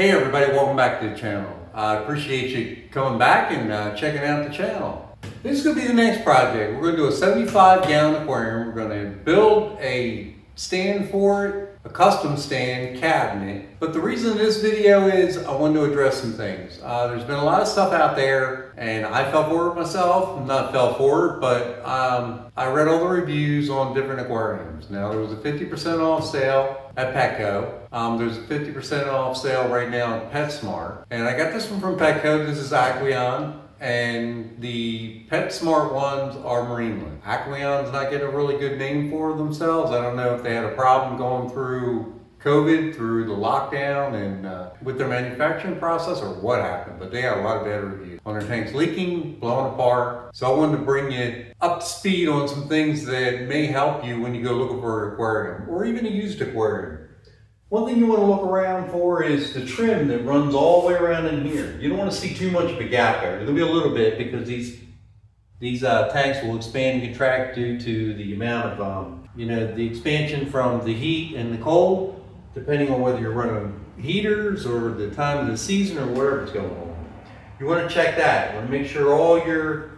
Hey everybody, welcome back to the channel. I appreciate you coming back and checking out the channel. This is going to be the next project. We're going to do a 75-gallon aquarium. We're going to build a stand for it, a custom stand cabinet. But the reason this video is I wanted to address some things. There's been a lot of stuff out there and I fell for it myself. Not fell for it, but I read all the reviews on different aquariums. Now there was a 50% off sale at Petco. There's a 50% off sale right now at PetSmart. And I got this one from Petco. This is Aqueon. And the PetSmart ones are Marineland. Aqueon's not getting a really good name for themselves. I don't know if they had a problem going through COVID, through the lockdown, and with their manufacturing process, or what happened. But they had a lot of bad reviews on their tanks leaking, blowing apart. So I wanted to bring you up to speed on some things that may help you when you go looking for an aquarium, or even a used aquarium. One thing you want to look around for is the trim that runs all the way around in here. You don't want to see too much of a gap there. There'll be a little bit because these tanks will expand and contract due to the amount of, the expansion from the heat and the cold, depending on whether you're running heaters or the time of the season or whatever's going on. You want to check that. You want to make sure all your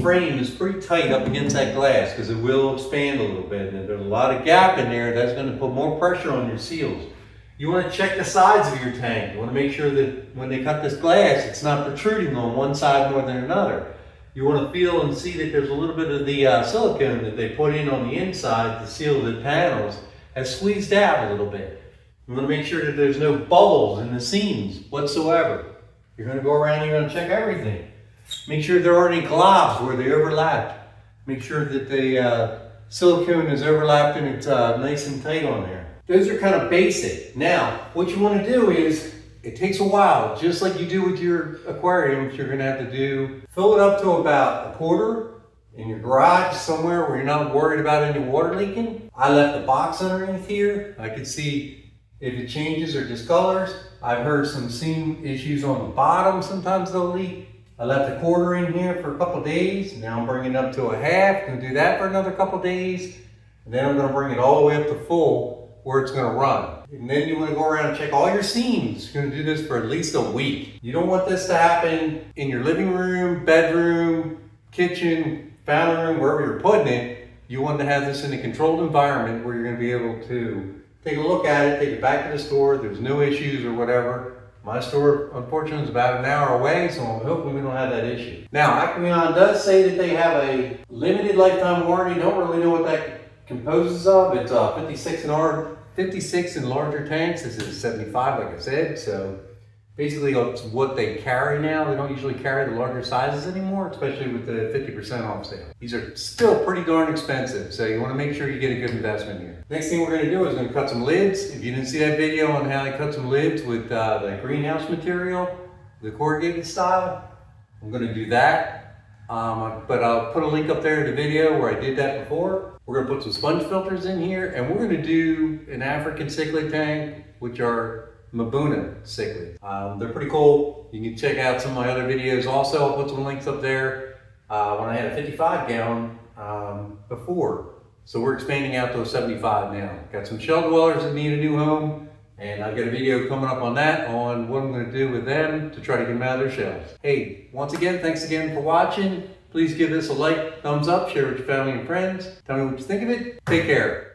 frame is pretty tight up against that glass because it will expand a little bit, and if there's a lot of gap in there, that's going to put more pressure on your seals. You want to check the sides of your tank. You want to make sure that when they cut this glass, it's not protruding on one side more than another. You want to feel and see that there's a little bit of the silicone that they put in on the inside to seal the panels has squeezed out a little bit. You want to make sure that there's no bubbles in the seams whatsoever. You're going to go around, you're going to check everything. Make sure there aren't any globs where they overlap. Make sure that the silicone is overlapped and it's nice and tight on there. Those are kind of basic. Now, what you want to do is, it takes a while, just like you do with your aquariums, you're going to have to do, fill it up to about a quarter in your garage somewhere where you're not worried about any water leaking. I left a box underneath here. I could see if it changes or discolors. I've heard some seam issues on the bottom, sometimes they'll leak. I left a quarter in here for a couple days. Now I'm bringing it up to a half. Gonna do that for another couple days. And then I'm gonna bring it all the way up to full where it's gonna run. And then you wanna go around and check all your seams. You're gonna do this for at least a week. You don't want this to happen in your living room, bedroom, kitchen, family room, wherever you're putting it. You want to have this in a controlled environment where you're gonna be able to take a look at it, take it back to the store. There's no issues or whatever. My store, unfortunately, is about an hour away, so I'm hoping we don't have that issue. Now, Aqueon does say that they have a limited lifetime warranty. Don't really know what that composes of. It's 56 and larger tanks. This is 75, like I said. So basically, it's what they carry now. They don't usually carry the larger sizes anymore, especially with the 50% off sale. These are still pretty darn expensive, so you want to make sure you get a good investment here. Next thing we're going to do is going to cut some lids. If you didn't see that video on how they cut some lids with the greenhouse material, the corrugated style, I'm going to do that. But I'll put a link up there to the video where I did that before. We're going to put some sponge filters in here, and we're going to do an African cichlid tank, which are Mabuna cichlids. They're pretty cool. You can check out some of my other videos also. I'll put some links up there when I had a 55-gallon before. So we're expanding out to a 75 now. Got some shell dwellers that need a new home, and I've got a video coming up on that, on what I'm going to do with them to try to get them out of their shells. Hey, once again, thanks again for watching. Please give this a like, thumbs up, share with your family and friends. Tell me what you think of it. Take care.